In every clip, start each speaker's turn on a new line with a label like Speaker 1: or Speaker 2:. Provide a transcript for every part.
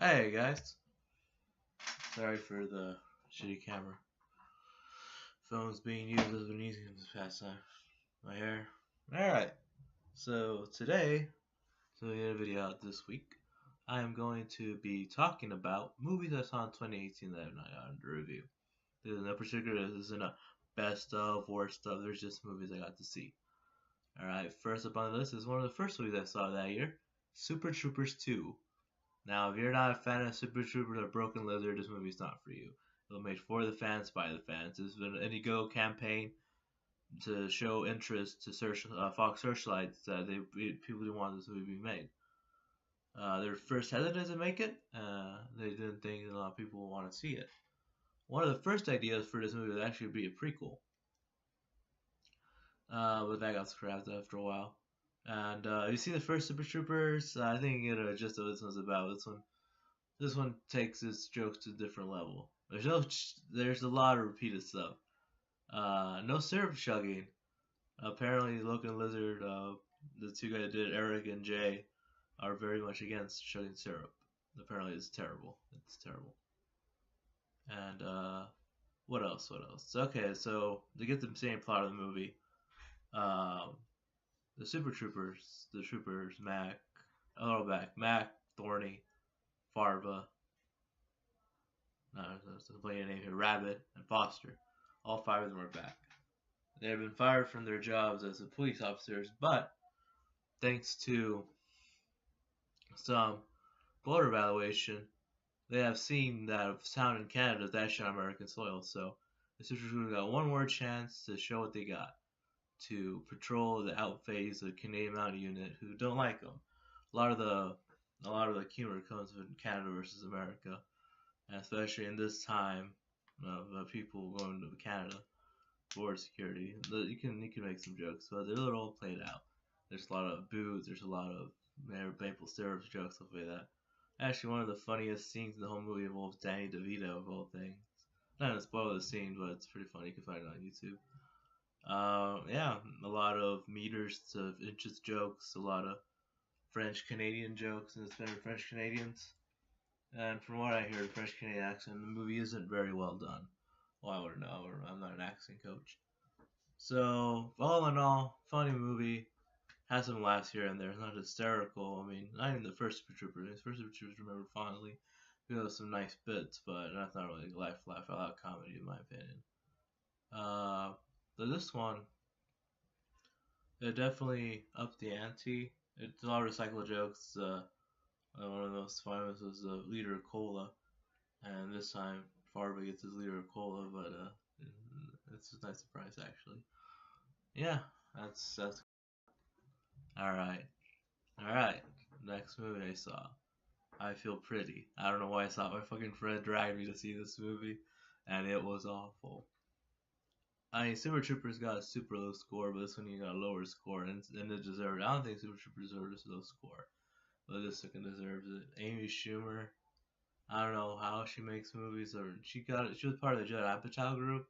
Speaker 1: Hey guys, sorry for the shitty camera. Phone's being used as been using this past time. My hair. Alright, so today, we get a video out this week. I am going to be talking about movies I saw in 2018 that I've not gotten to review. There's no particular, this isn't a best of, worst of, there's just movies I got to see. Alright, first up on the list is one of the first movies I saw that year, Super Troopers 2. Now, if you're not a fan of Super Troopers or Broken Lizard, this movie's not for you. It was made for the fans, by the fans. It's been an Indiegogo campaign to show interest to Fox Searchlights that people didn't want this movie to be made. Their first hesitant to make it, they didn't think a lot of people would want to see it. One of the first ideas for this movie would actually be a prequel, but that got scrapped after a while. And you see the first Super Troopers? I think you know just what this one's about. This one takes its jokes to a different level. There's a lot of repeated stuff. No syrup chugging. Apparently, Logan and Lizard, the two guys that did, Eric and Jay, are very much against chugging syrup. Apparently, it's terrible. It's terrible. And what else? What else? Okay, so to get the same plot of the movie, the Super Troopers, Mac, Mac, Thorny, Farva, there's a plain name here, Rabbit, and Foster. All five of them are back. They have been fired from their jobs as police officers, but thanks to some border evaluation, they have seen that sound in Canada is actually on American soil. So the Super Troopers got one more chance to show what they got, to patrol the outphase of the Canadian Mounted Unit who don't like them. A lot of the humor comes from Canada versus America, and especially in this time of people going to Canada border security. You can make some jokes, but they're a little played out. There's a lot of booze. There's a lot of maple syrup jokes, stuff like that. Actually, one of the funniest scenes in the whole movie involves Danny DeVito of all things. Not gonna spoil the scene, but it's pretty funny. You can find it on YouTube. Yeah, a lot of meters to inches jokes, a lot of French Canadian jokes, and it's been French Canadians. And from what I hear, the French Canadian accent in the movie isn't very well done. Well, I wouldn't know. I'm not an accent coach. So, all in all, funny movie. Has some laughs here and there. It's not hysterical. I mean, not even the first Super Troopers. The first Super Troopers remember fondly. You know, some nice bits, but that's not really laugh out loud comedy in my opinion. But this one, it definitely upped the ante. It's a lot of recycled jokes. One of the most famous was the liter of cola, and this time Farva gets his liter of cola, but it's a nice surprise actually. Yeah, that's all right. All right. Next movie I saw, I Feel Pretty. I don't know why I saw it. My fucking friend dragged me to see this movie, and it was awful. I mean, Super Troopers got a super low score, but this one you got a lower score, and it deserved. I don't think Super Troopers deserved this low score, but this one deserves it. Amy Schumer, I don't know how she makes movies, or she was part of the Judd Apatow group,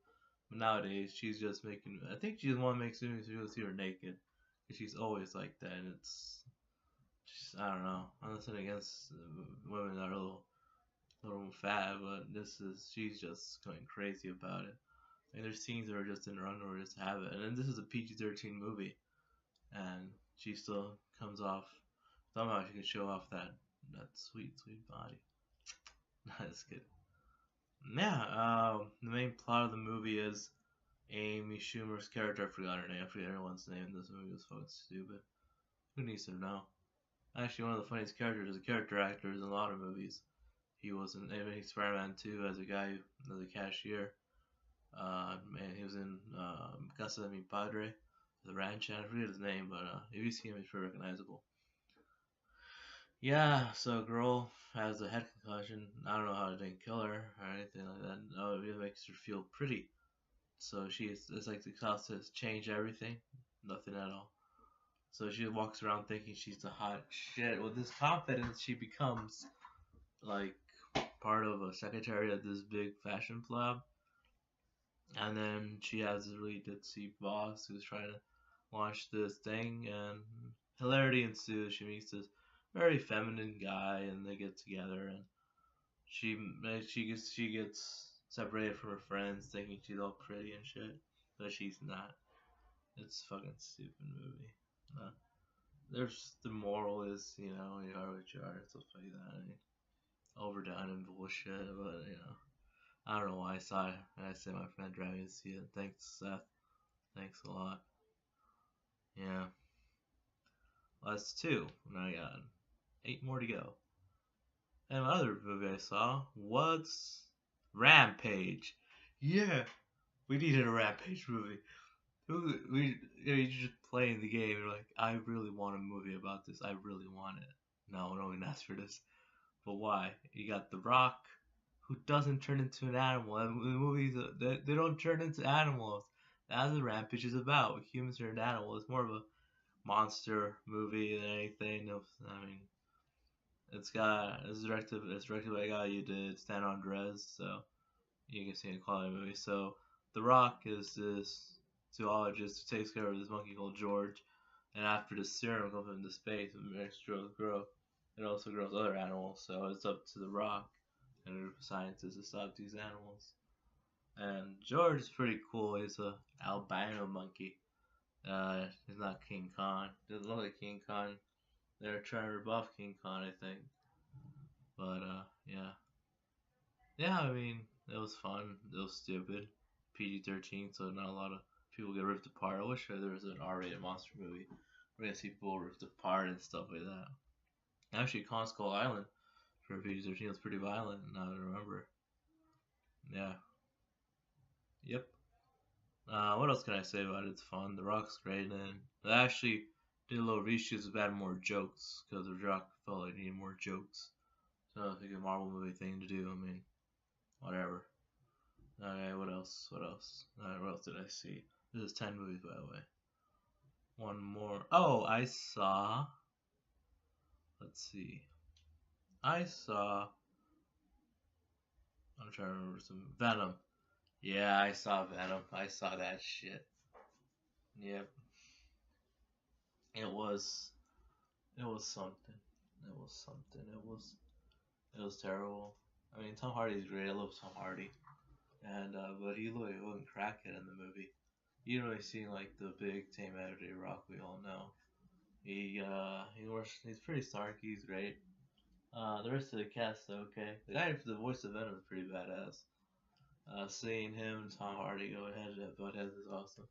Speaker 1: but nowadays she's just making. I think she's the one who makes movies so you'll see her naked, because she's always like that, and I don't know. I'm nothing against women that are a little fat, but she's just going crazy about it. And there's scenes that are just in her underwear just to have it. And then this is a PG-13 movie, and she still comes off. Somehow she can show off that sweet body. That's good. Yeah. The main plot of the movie is Amy Schumer's character. I forgot her name. I forget everyone's name. This movie was fucking stupid. Who needs to know? Actually, one of the funniest characters, a character actor, in a lot of movies. He was in Spider-Man 2 as a guy, as a cashier. Man, he was in Casa de Mi Padre, the ranch. I forget his name, but if you see him, he's pretty recognizable. Yeah, so a girl has a head concussion. I don't know how it didn't kill her or anything like that. No, it really makes her feel pretty. So it's like the cost has changed everything. Nothing at all. So she walks around thinking she's the hot shit. With this confidence, she becomes like part of a secretary at this big fashion club. And then she has this really ditzy boss who's trying to launch this thing, and hilarity ensues. She meets this very feminine guy, and they get together, and She gets separated from her friends, thinking she's all pretty and shit, but she's not. It's a fucking stupid movie. Uh, there's the moral is you are what you are and stuff like that. I mean, overdone and bullshit, but I don't know why I saw it. I said my friend dragged me to see it. Thanks, Seth. Thanks a lot. Yeah, well, that's two. And I got 8 more to go. And my other movie I saw was Rampage. Yeah, we needed a Rampage movie. You just playing the game. You're like, I really want a movie about this. I really want it. No one asked for this. But why? You got The Rock, who doesn't turn into an animal. And the movies, they don't turn into animals. That's what Rampage is about. Humans are an animal. It's more of a monster movie than anything. I mean, it's directed by a guy who did Stand on Drez, so you can see a quality movie. So The Rock is this zoologist who takes care of this monkey called George, and after the serum goes into space, it makes George grow. It also grows other animals, so it's up to The Rock and a group of scientists to stop these animals. And George is pretty cool. He's a albino monkey. He's not King Kong. Doesn't look like King Kong. They're trying to rebuff King Kong, I think. But yeah. Yeah, I mean, it was fun. It was stupid. PG-13, so not a lot of people get ripped apart. I wish there was an R-rated monster movie where you see people ripped apart and stuff like that. Actually, Kong Skull Island for PG-13 was pretty violent, now that I remember. Yeah. Yep. What else can I say about it? It's fun. The Rock's great, and they actually did a little reshoots to add more jokes because The Rock felt like he needed more jokes. So I think a Marvel movie thing to do. I mean, whatever. Okay, what else? What else? What else did I see? This is 10 movies, by the way. One more. Oh, I saw. Let's see. I saw. I'm trying to remember some. Venom. Yeah, I saw Venom. I saw that shit. Yep. It was. It was something. It was something. It was terrible. I mean, Tom Hardy's great. I love Tom Hardy. And but he wouldn't crack it in the movie. You don't really see like the big tame attitude Rock we all know. He's pretty snarky. He's great. The rest of the cast okay. The guy for the voice of Venom is pretty badass. Seeing him and Tom Hardy go head to butt heads is awesome.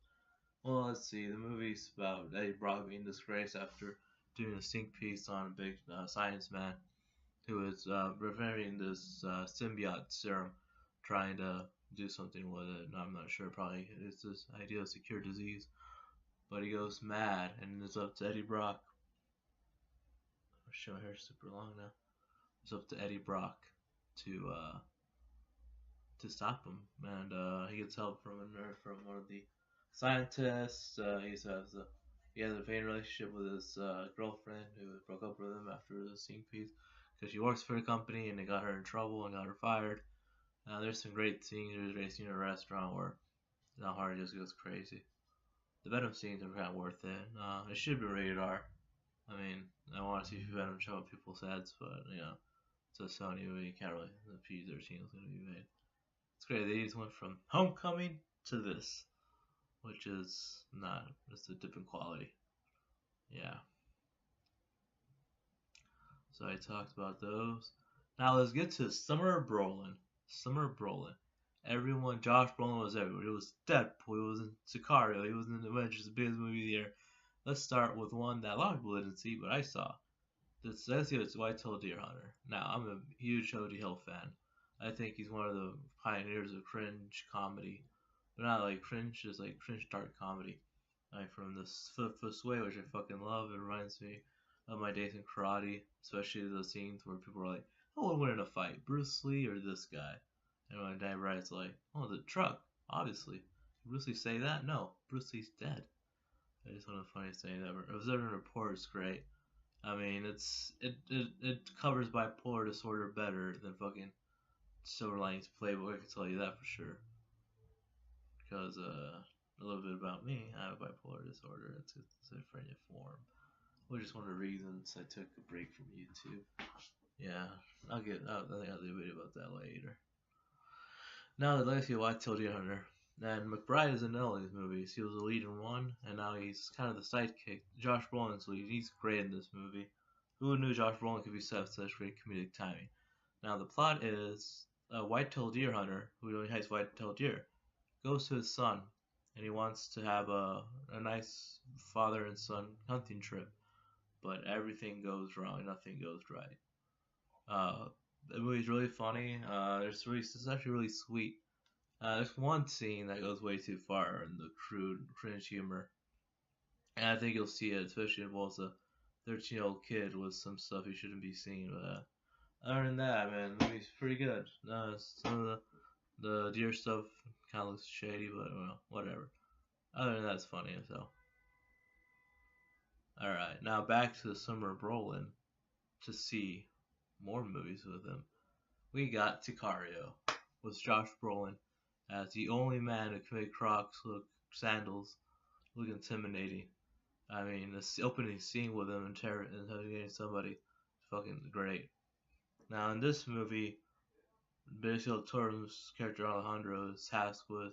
Speaker 1: Well, let's see. The movie's about Eddie Brock being disgraced after doing a sneak piece on a big science man who is preparing this symbiote serum, trying to do something with it. I'm not sure. Probably it's this idea to cure disease. But he goes mad, and it's up to Eddie Brock. My hair's super long now. It's up to Eddie Brock to stop him, and he gets help from one of the scientists. He has a pain relationship with his girlfriend who broke up with him after the sneak piece because she works for the company and they got her in trouble and got her fired. There's some great scenes. There's a great scene in a restaurant where Tom Hardy just goes crazy. The Venom scenes are kind of worth it. It should be rated R. I mean, I want to see Venom show up people's heads, but it's a Sony movie. You can't really. The PG-13 is going to be made. It's great. They just went from Homecoming to this, which is not. It's a different quality. Yeah. So I talked about those. Now let's get to Summer Brolin. Summer Brolin. Everyone, Josh Brolin was everywhere. He was Deadpool. He was in Sicaro. He was in Avengers, the biggest movie of the year. Let's start with one that a lot of people didn't see, but I saw. Let's see, it's Whitetail Deer Hunter. Now, I'm a huge O.D. Hill fan. I think he's one of the pioneers of cringe comedy. But not like cringe, just like cringe dark comedy. Like from the Foot Sway, which I fucking love. It reminds me of my days in karate, especially the scenes where people are like, "Oh, would win in a fight, Bruce Lee or this guy?" And when Dave Wright's like, "Oh, the truck, obviously." Did Bruce Lee say that? No, Bruce Lee's dead. That is one of the funniest things ever. Observant Report is great. I mean, it covers bipolar disorder better than fucking Silver Linings Playbook. I can tell you that for sure. Because a little bit about me, I have bipolar disorder. It's a schizophrenia form, which is one of the reasons I took a break from YouTube. Yeah, I think I'll do a video about that later. Now the legacy of Whitetail Deer Hunter. And McBride is in all these movies. He was the lead in one, and now he's kind of the sidekick. Josh Brolin's lead. He's great in this movie. Who knew Josh Brolin could be such great comedic timing? Now the plot is a white-tailed deer hunter who only hunts white-tailed deer goes to his son, and he wants to have a nice father and son hunting trip, but everything goes wrong. Nothing goes right. The movie's really funny. It's actually really sweet. There's one scene that goes way too far in the crude, cringe humor, and I think you'll see it, especially involves a 13-year-old kid with some stuff he shouldn't be seeing. But other than that, man, the movie's pretty good. Some of the deer stuff kind of looks shady, but well, whatever. Other than that, it's funny as hell. Alright, now back to the summer of Brolin to see more movies with him. We got Sicaro with Josh Brolin as the only man who can make Crocs look sandals look intimidating. I mean, the opening scene with him and interrogating somebody is fucking great. Now in this movie, Benicio del Toro's character Alejandro is tasked with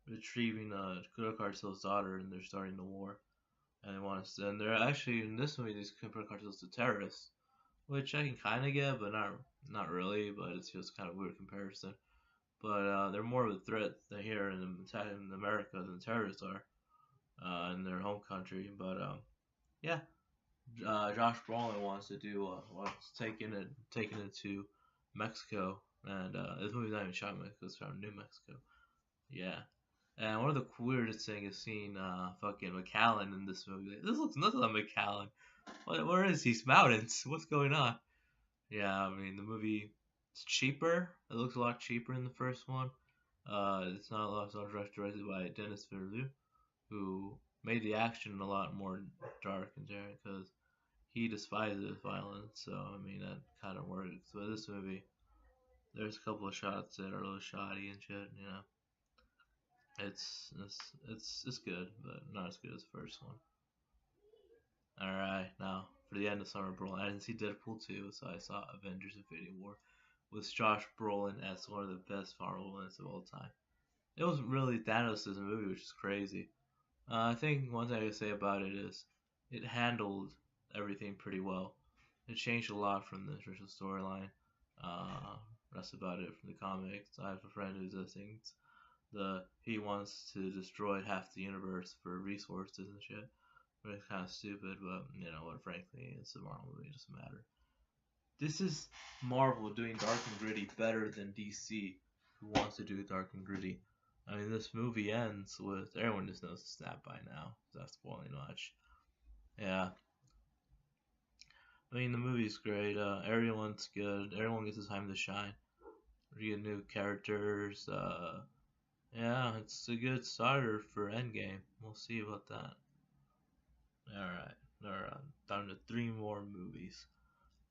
Speaker 1: retrieving drug cartel's daughter, and they're starting the war. And they want to, and they're actually in this movie these drug cartels to terrorists, which I can kind of get, but not really. But it's just kind of weird comparison. But they're more of a threat than here in America than terrorists are in their home country. But yeah, Josh Brolin wants to do wants taking it to Mexico, and this movie's not even shot in Mexico; it's shot in New Mexico. Yeah. And one of the weirdest things is seeing fucking McAllen in this movie. Like, this looks nothing like McAllen. Where is he? He's mountains. What's going on? Yeah, I mean the movie it's cheaper. It looks a lot cheaper in the first one. It's not directed by Denis Villeneuve, who made the action a lot more dark and daring because he despises violence. So I mean that kind of works. But this movie, there's a couple of shots that are a little shoddy and shit. You know. It's good, but not as good as the first one. Alright, now for the end of summer Brolin, I didn't see Deadpool 2, so I saw Avengers Infinity War with Josh Brolin as one of the best Marvel villains of all time. It was really Thanos' movie, which is crazy. I think one thing I can say about it is it handled everything pretty well. It changed a lot from the original storyline. That's about it from the comics. I have a friend who does things he wants to destroy half the universe for resources and shit. But it's kind of stupid, but you know what? Frankly, it's a Marvel movie. It doesn't matter. This is Marvel doing dark and gritty better than DC, who wants to do dark and gritty. I mean, this movie ends with everyone just knows the snap by now. That's spoiling much. Yeah. I mean, the movie's great. Everyone's good. Everyone gets his time to shine. We get new characters. Yeah, it's a good starter for Endgame. We'll see about that. Alright, down to 3 more movies.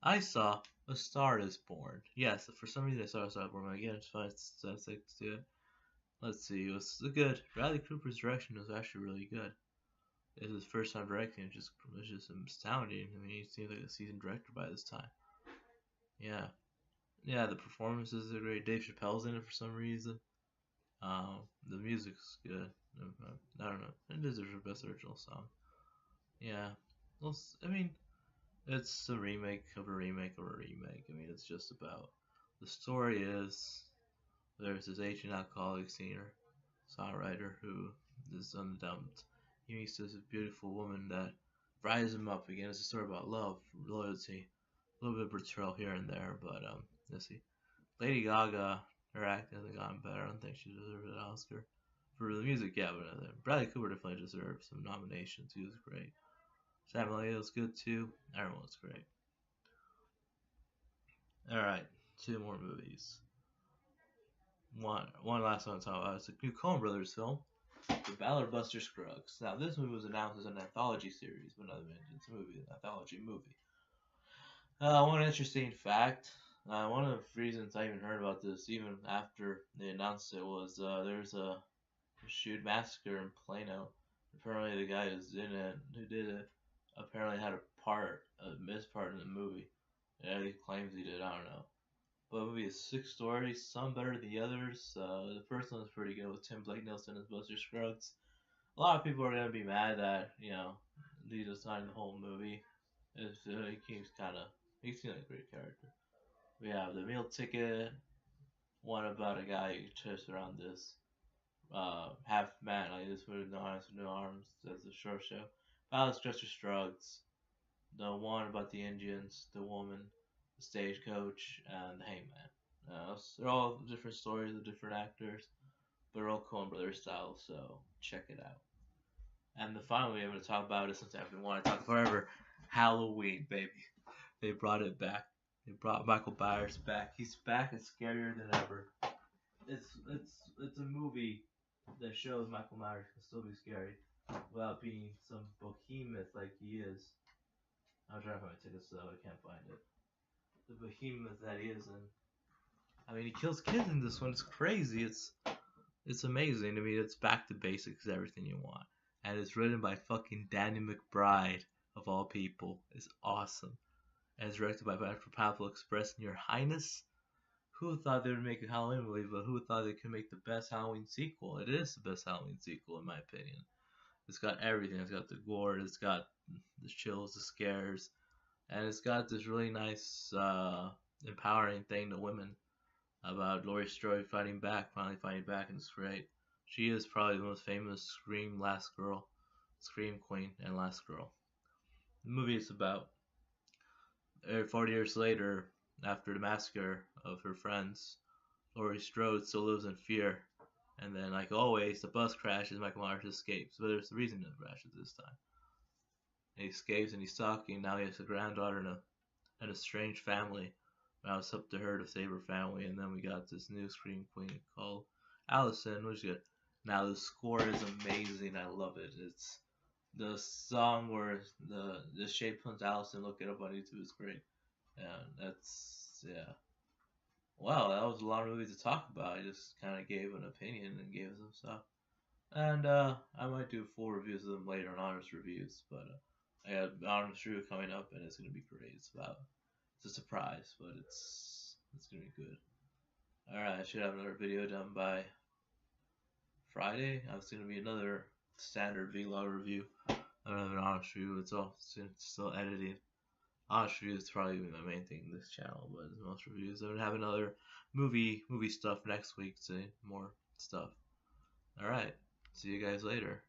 Speaker 1: I saw A Star Is Born. Yes, for some reason I saw A Star Is Born. Again, it's fine. It's to it. Let's see. It was good. Bradley Cooper's direction was actually really good. It's his first time directing. It's just astounding. I mean, he seems like a seasoned director by this time. Yeah. Yeah, the performances are great. Dave Chappelle's in it for some reason. The music's good. I don't know. It deserves the best original song. Yeah. Well, I mean, it's a remake of a remake of a remake. I mean, it's just about the story is there's this aging alcoholic singer, songwriter who is undumped. He meets this beautiful woman that rises him up again. It's a story about love, loyalty, a little bit of betrayal here and there, but let's see. Lady Gaga, her acting hasn't gotten better. I don't think she deserves an Oscar. For the music, yeah, but Bradley Cooper definitely deserves some nominations. He was great. Samuel L. was good too. Everyone was great. Alright, 2 more movies. One last one to talk about. It's a new Coen Brothers film, The Ballad of Scruggs. Now, this movie was announced as an anthology series, but not it's a movie, an anthology movie. One interesting fact. One of the reasons I even heard about this, even after they announced it, was there's a shoot massacre in Plano. Apparently, the guy who's in it, who did it, apparently had a missed part in the movie. Yeah, he claims he did. I don't know. but the movie is 6 stories, some better than the others. The first one is pretty good with Tim Blake Nelson as Buster Scruggs. A lot of people are gonna be mad that he's just not in the whole movie. He seems he seems like a great character. We have the meal ticket, one about a guy who turns around this half man like this with no arms, no arms. That's a short show. Ballad, Scruggs, the one about the Indians, the woman, the stagecoach, and the hangman. They're all different stories of different actors, but they're all Coen Brothers style, so check it out. And the final movie I'm going to talk about is something I've been wanting to talk forever. Halloween, baby. They brought it back. They brought Michael Myers back. He's back and scarier than ever. It's a movie that shows Michael Myers can still be scary without being some behemoth like he is. I'm trying to find my tickets though, I can't find it. The behemoth that he is, and I mean he kills kids in this one. It's crazy. It's amazing. I mean it's back to basics, everything you want, and it's written by fucking Danny McBride of all people. It's awesome, and it's directed by Pablo Express and Your Highness. Who thought they would make a Halloween movie, but who thought they could make the best Halloween sequel? It is the best Halloween sequel in my opinion. It's got everything. It's got the gore. It's got the chills, the scares, and it's got this really nice, empowering thing to women about Laurie Strode finally fighting back, and it's great. She is probably the most famous Scream Queen, and Last Girl. The movie is about 40 years later, after the massacre of her friends, Laurie Strode still lives in fear. And then, like always, the bus crashes. Michael Myers escapes, but there's a reason it crashes this time. He escapes and he's talking. Now he has a granddaughter and a strange family. Now it's up to her to save her family. And then we got this new Scream Queen called Allison, which is good. Now the score is amazing. I love it. It's the song where the shape comes Allison. Look it up on YouTube. It's great. And yeah. Wow, that was a lot of movies to talk about. I just kind of gave an opinion and gave some stuff. And I might do full reviews of them later on honest reviews, but I got an honest review coming up and it's gonna be great. It's a surprise, but it's gonna be good. Alright, I should have another video done by Friday. It's gonna be another standard vlog review. I don't have an honest review. It's still editing. Honest reviews is probably my main thing in this channel, but most reviews. I'm gonna have another movie stuff next week, more stuff. Alright, see you guys later.